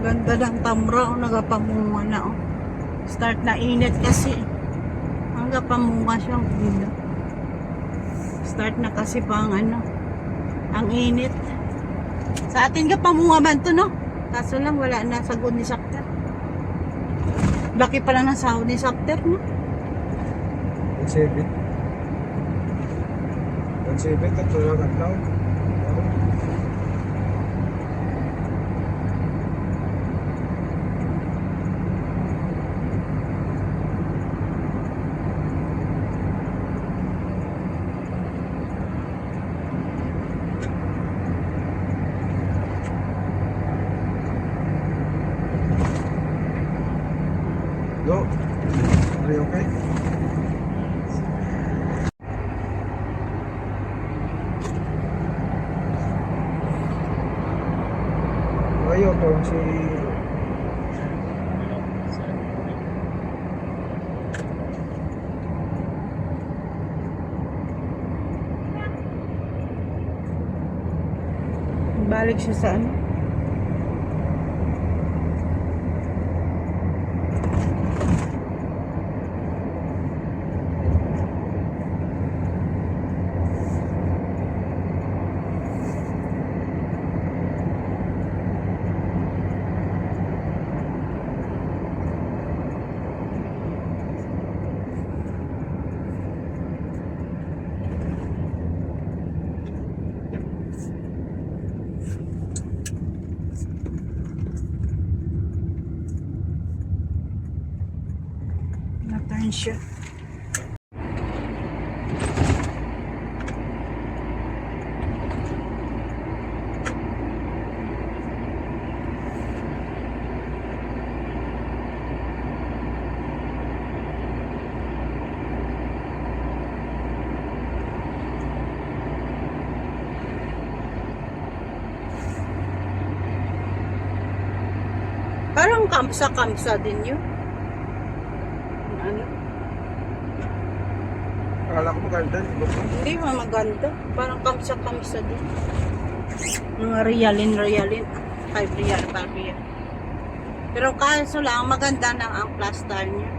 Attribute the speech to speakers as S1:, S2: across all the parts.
S1: Ganda ng tamra, oh, nagapamunga na, oh. Start na init kasi. Hanggang pamunga siyang ganda. Start na kasi pang ano, ang init. Sa atin ka pamunga man to, no? Kaso lang wala na sagod ni Sakter. Laki pala ng sahod ni Sakter, no?
S2: 1.7. 1.7, tatlo lang adlaw. No? Are you okay? Ayaw to si
S1: Balik siya sa ano? Na-turn siya. Parang kamsa-kamsa din yun. Ano?
S2: akala ko maganda, di ba?
S1: Hindi maganda. Parang kamsa-kamsa din. Mga realin. 5 real, 5 real. Pero kaso lang, maganda na ang plaster niya.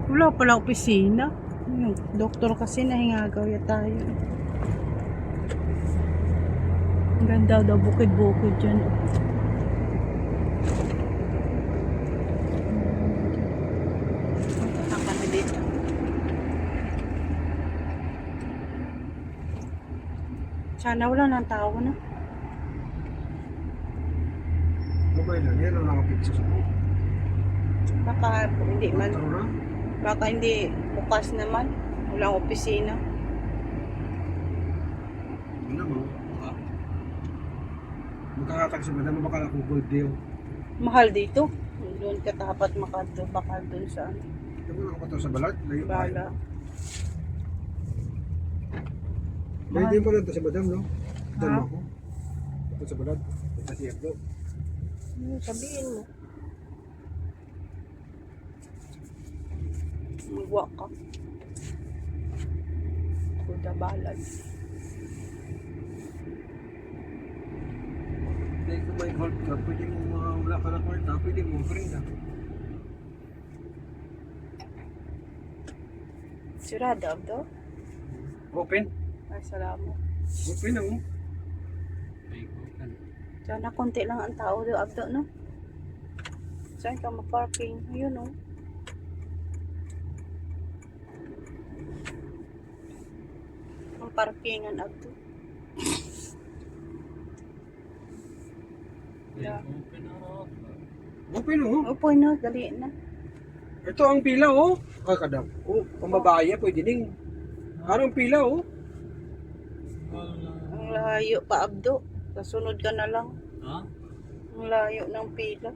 S1: Wala pala opisina. Yung doktor kasi nahingagaw ya tayo. Ang ganda daw, bukid-bukid dyan. Punta kami dito. Sana wala ng tao na.
S2: Okay lang, yan ang nakapitsa sa mo.
S1: Baka hindi man.
S2: Ano na?
S1: Baka hindi bukas naman. Walang opisina.
S2: Wala mo. Magkakatag si madam, baka ako gold deal.
S1: Mahal dito. Doon ka dapat makadto. Baka doon sa ano.
S2: Ano na ako pa to sa balat? Layo pa.
S1: Bala.
S2: Kaya hindi mo lang to si madam, no? Dan
S1: Ha?
S2: mo ako. Ito sa balat. Ito si Ebro.
S1: Ano sabihin mo? Magwa ka. Kuda balad.
S2: Dahil kung may hold ka, pwede mo wala ka na kwarta, pwede mo free na.
S1: Sirada abdo?
S2: Open?
S1: Ay, salamat.
S2: Open na mo.
S1: Sana konti lang ang tao do abdo, no? Saan ka ma-parking? Ayun, no? Ang parkingan abdo. Yeah.
S2: Open oh.
S1: Upo, no? Dali na.
S2: Ito ang pila oh. Kakadam. Oh, pambabaya, pwede ding. Anong pila, oh?
S1: Ang layo pa, Abdo. Kasunod ka na lang.
S3: Huh?
S1: Ang layo ng pila.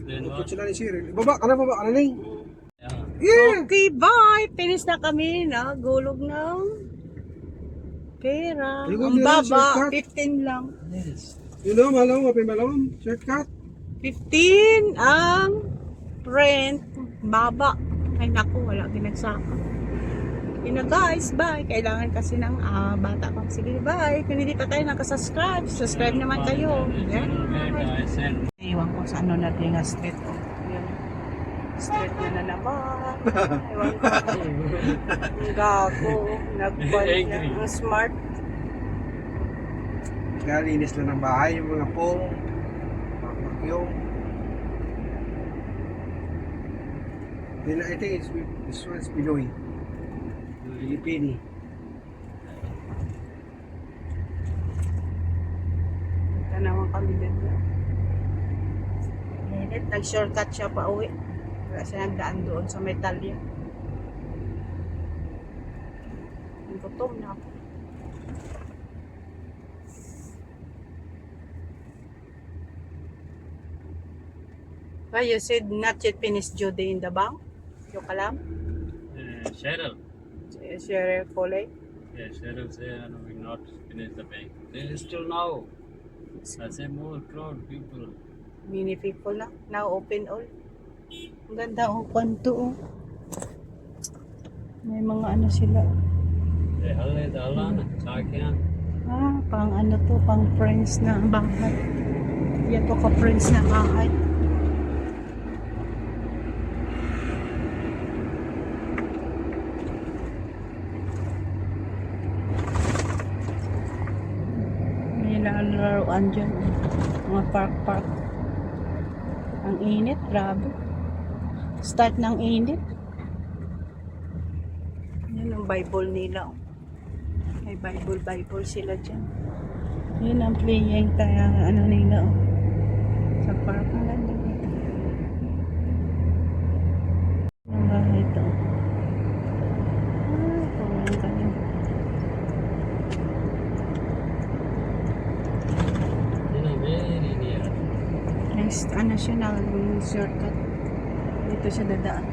S3: Then
S2: Ikot
S3: what?
S2: sila ni Cyril. Baba ka na, Ning.
S3: Yeah.
S2: Yeah!
S1: Okay, bye! Finish na kami na gulog ng pera.
S2: Ligo
S1: Ang
S2: nila,
S1: baba,
S2: shortcut.
S1: 15 lang.
S3: Yes.
S2: You know, malawang, mapay malawang. Shortcut.
S1: 15 ang rent. Baba. Ay naku, wala ginagsaka. Yun na guys, bye. Kailangan kasi ng bata ko. Sige, bye. Kung hindi pa tayo nakasubscribe, subscribe naman kayo. Yeah.
S3: I send.
S1: Iwan ko sa ano natin nga street ko. Yun. Street na naman. Iwan ko. Ang gago. Nagban na.
S3: Angry.
S1: Ang smart.
S2: Kalinis na ng bahay, yung mga pong. Yung. I think this one's Pinoy. Pilipini.
S1: Ito naman kami din. Init. Nag-shortcut siya pa uwi. Wala siya nagdaan doon sa Metalya. Ang gutom na ako. Well, you said not yet finished due day in the bank? Yung kalam?
S3: Cheryl.
S1: Share Coley?
S3: Yeah, Cheryl say no, we not finish the bank. They still now. I say more crowd people.
S1: Many people na. Now open all. Ang ganda oh, kwanto oh. May mga ano sila.
S3: They halle dalan, sakyan.
S1: Pang ano to, pang friends na bahay. Yan to ka friends na bahay. May lalaroan dyan. Mga park. Ang init, grabe. Start ng init. Yan ang Bible nila. Oh. May Bible sila dyan. Yun ang playing kaya ano nila. Oh. Sa park na lang dito. Ang bahay ito. Kulang ka na.
S3: Very near.
S1: Next, ano siya na, shortcut. Dito siya dadaan.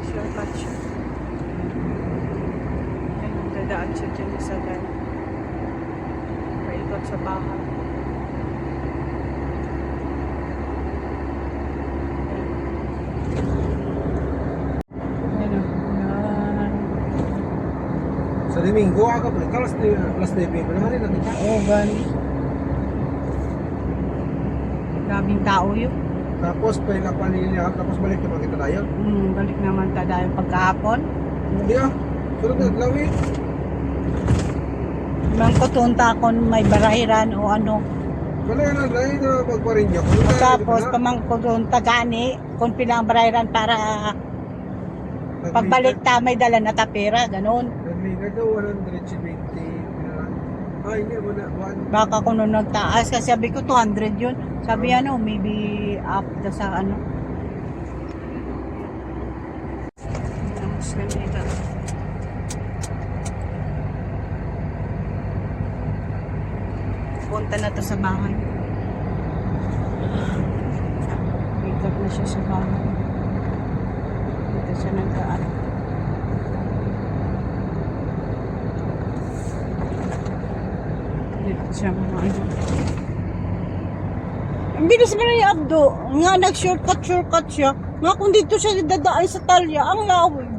S1: Shortcut siya. Ayun, dadaan siya dyan sa daan. Paikot sa bahay. Ayun, yan.
S2: Sa Domingo, aga pa. Alas 9 pa naman rin natin.
S1: Oo, gani. Daming tao yun.
S2: Tapos, paila pa nila. Tapos balik naman kita tayo.
S1: Balik naman tayo pagkahapon.
S2: Hindi ah. Sunod na, lawin.
S1: Mang kutunta kon may barayran o ano.
S2: Wala na, dahil na magparin niya.
S1: Tapos pamang kutunta gani, kung pilang barayran para pagbalik ta may dala na tapera, ganon.
S2: Nagliga daw, 120. Ay, hindi, one.
S1: Baka kung nung nagtaas, kasi sabi ko 200 yun. Sabi ano, maybe up na sa ano. Mas ganito. Punta na to sa bahay. Ikot na siya sa bahay. Dito siya nagdaan. Dito siya mga ano. Ang bilis mo na yung Abdo. Nga nag-shortcut siya. Nga kung dito siya dadaan sa talya, ang lawig.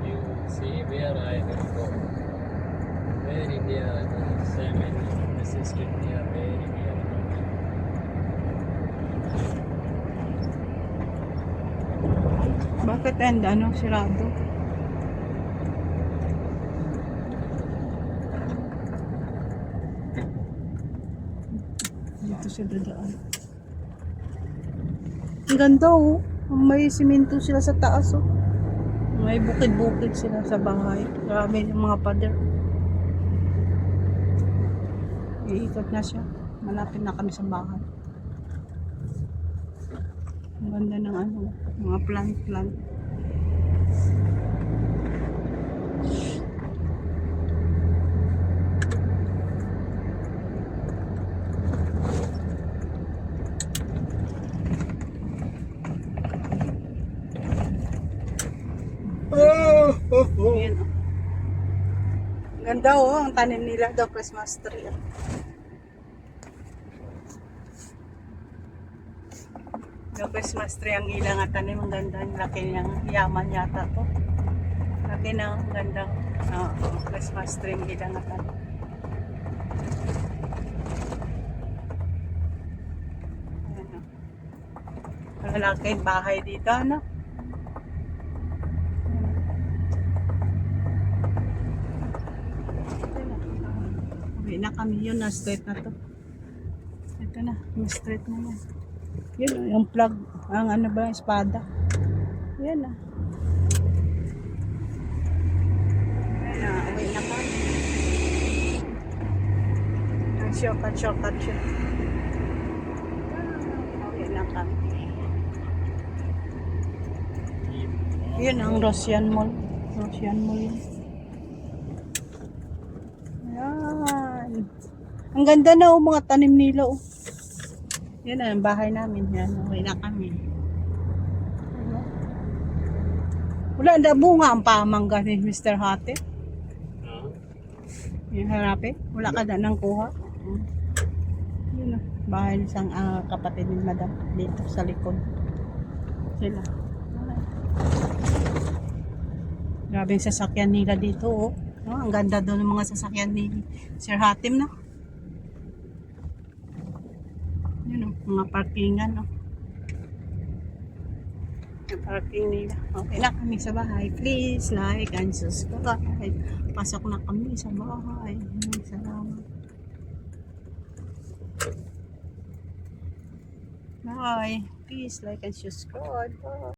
S3: You see where I will go. Very near. Same in Mrs. India. Very near.
S1: Bakit ano, sirado? Dito siya dadaan. Ang ganda oh. May simento sila sa taas oh. May bukid-bukid sila sa bahay. Grabe yung mga pader. Iikot na siya. Malapit na kami sa bahay. Ang ganda ng ano, mga plant. Ayan, oh. Ganda oh, ang tanim nila daw, Christmas tree. Oh. Yung Christmas tree ang ilang at tanim, ang ganda, ang laki niyang yaman yata to. Laki na, ang ganda. Christmas tree ang ilang at tanim. Ayan, oh. Malalaki yung bahay dito, ano? Uwi na kami, yun na, straight na to. Ito na, yung straight na yan. Yun, yung plug, ang ano ba, espada. Yan na. Yan na, uwi na kami. Ang shortcut siya. Uwi na kami. Yun ang Rosyan Mall. Rosyan Mall yun. Ayan. Ang ganda na oh, mga tanim nila oh. Yan na, ang bahay namin. Yan, uwi na kami. Diba? Wala na bunga ang pamangga ni Mr. Hate. Yung harape. Wala ka na nang kuha. Yun na, bahay ng isang kapatid ni Madam dito sa likod. Sila. Grabe yung sasakyan nila dito oh. No, ang ganda doon ng mga sasakyan ni Sir Hatim na. Yun oh, mga parkingan oh. Yung parking nila. Okay na kami sa bahay. Please like and subscribe. Pasok na kami sa bahay. Salamat. Bye. Please like and subscribe. Bye.